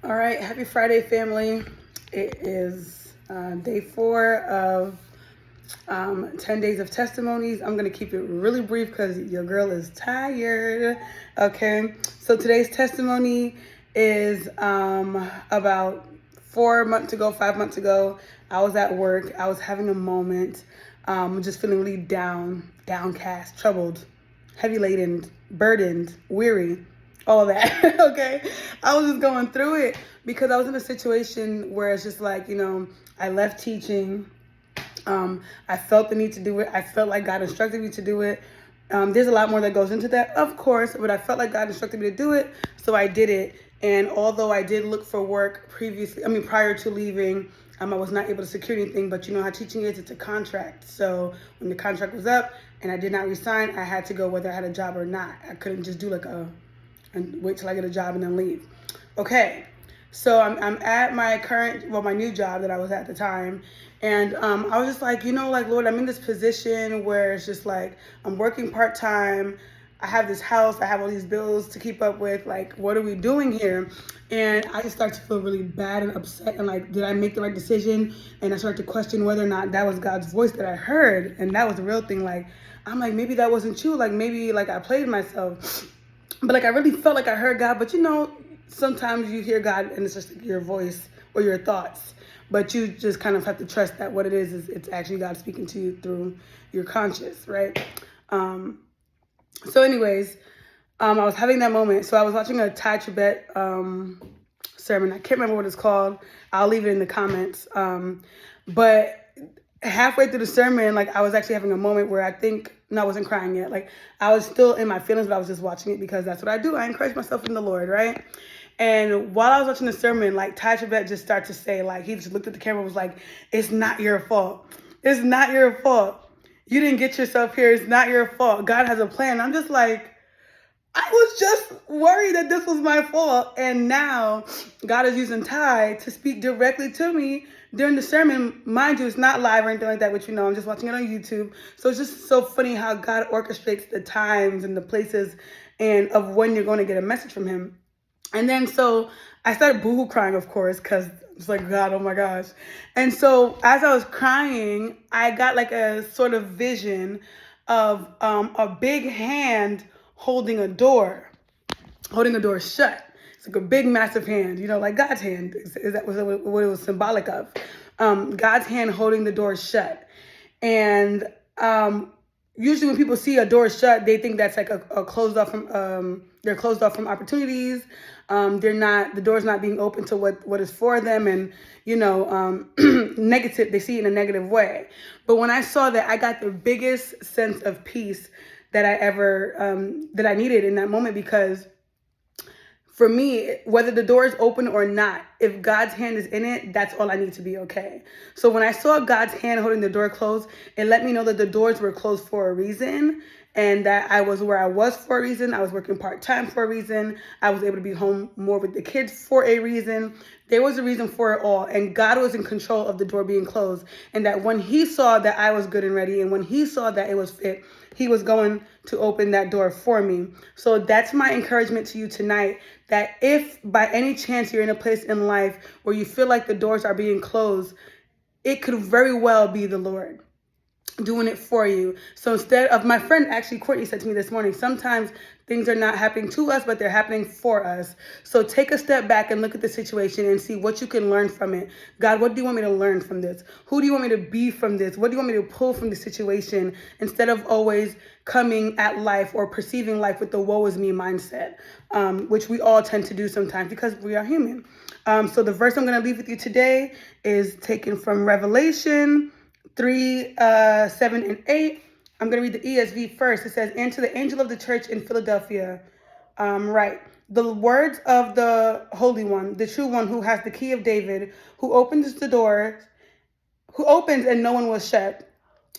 All right, happy Friday, family. It is day 4 of 10 days of testimonies. I'm going to keep it really brief because your girl is tired. Okay, so today's testimony is about 4 months ago, 5 months ago. I was at work. I was having a moment, just feeling really down, downcast, troubled, heavy laden, burdened, weary, all of that. Okay, I was just going through it because I was in a situation where it's just like, I left teaching. I felt the need to do it. I felt like God instructed me to do it. There's a lot more that goes into that, of course, but I felt like God instructed me to do it, so I did it. And although I did look for work prior to leaving, I was not able to secure anything. But you know how teaching is, it's a contract. So when the contract was up and I did not resign, I had to go whether I had a job or not. I couldn't just do and wait till I get a job and then leave. Okay, so I'm at my new job that I was at the time, and I was just like, Lord, I'm in this position where it's just like I'm working part time. I have this house, I have all these bills to keep up with. Like, what are we doing here? And I just started to feel really bad and upset, and like, did I make the right decision? And I started to question whether or not that was God's voice that I heard, and that was the real thing. Like, I'm like, maybe that wasn't you. Like, maybe like I played myself. But like I really felt like I heard God. But sometimes you hear God and it's just like your voice or your thoughts. But you just kind of have to trust that what it is it's actually God speaking to you through your conscious, right? So anyways, I was having that moment. So I was watching a Thai Tibet sermon. I can't remember what it's called. I'll leave it in the comments. But halfway through the sermon, like I was actually having a moment where I wasn't crying yet. Like I was still in my feelings, but I was just watching it because that's what I do. I encourage myself in the Lord, right? And while I was watching the sermon, like Ty Trebet just started to say, like, he just looked at the camera and was like, it's not your fault. It's not your fault. You didn't get yourself here. It's not your fault. God has a plan. I'm just like, I was just worried that this was my fault. And now God is using Ty to speak directly to me during the sermon. Mind you, it's not live or anything like that, which I'm just watching it on YouTube. So it's just so funny how God orchestrates the times and the places and of when you're going to get a message from him. And then so I started boohoo crying, of course, because it's like, God, oh my gosh. And so as I was crying, I got like a sort of vision of a big hand holding a door shut. It's like a big, massive hand, like God's hand. Is that what it was symbolic of? God's hand holding the door shut. And usually when people see a door shut, they think that's like a closed off from they're closed off from opportunities. The door's not being open to what is for them, and negative. They see it in a negative way. But when I saw that, I got the biggest sense of peace that I needed in that moment, because for me, whether the door is open or not, if God's hand is in it, that's all I need to be okay. So when I saw God's hand holding the door closed, it let me know that the doors were closed for a reason, and that I was where I was for a reason. I was working part-time for a reason. I was able to be home more with the kids for a reason. There was a reason for it all, and God was in control of the door being closed, and that when he saw that I was good and ready, and when he saw that it was fit, he was going to open that door for me. So that's my encouragement to you tonight, that if by any chance you're in a place in life where you feel like the doors are being closed, it could very well be the Lord doing it for you. So instead of, my friend actually Courtney said to me this morning, sometimes things are not happening to us, but they're happening for us. So take a step back and look at the situation and see what you can learn from it. God, what do you want me to learn from this? Who do you want me to be from this? What do you want me to pull from the situation, instead of always coming at life or perceiving life with the woe is me mindset, which we all tend to do sometimes because we are human. So the verse I'm going to leave with you today is taken from Revelation 3, 7, and 8. I'm going to read the ESV first. It says, and to the angel of the church in Philadelphia, right, the words of the Holy One, the true one, who has the key of David, who opens and no one will shut,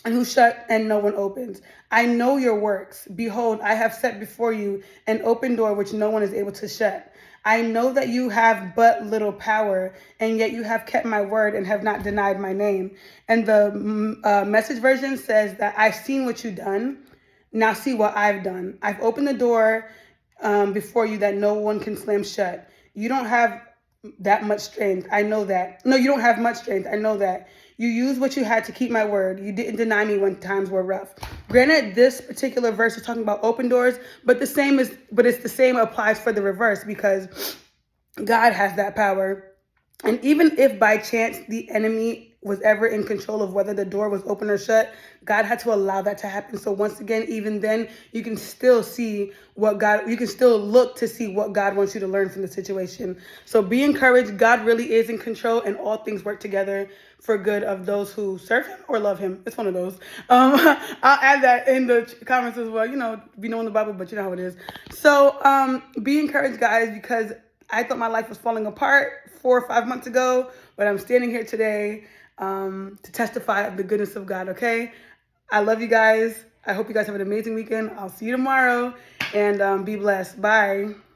and who shut and no one opens. I know your works. Behold, I have set before you an open door which no one is able to shut. I know that you have but little power, and yet you have kept my word and have not denied my name. And the message version says that I've seen what you've done. Now see what I've done. I've opened the door before you that no one can slam shut. You don't have that much strength. I know that. No, you don't have much strength. I know that. You used what you had to keep my word. You didn't deny me when times were rough. Granted, this particular verse is talking about open doors, but it's the same applies for the reverse, because God has that power. And even if by chance the enemy was ever in control of whether the door was open or shut, God had to allow that to happen. So once again, even then, you can still see you can still look to see what God wants you to learn from the situation. So be encouraged. God really is in control, and all things work together for good of those who serve him or love him. It's one of those. I'll add that in the comments as well. We know in the Bible, but you know how it is. So be encouraged, guys, because I thought my life was falling apart 4 or 5 months ago, but I'm standing here today to testify of the goodness of God, okay? I love you guys. I hope you guys have an amazing weekend. I'll see you tomorrow, and be blessed. Bye.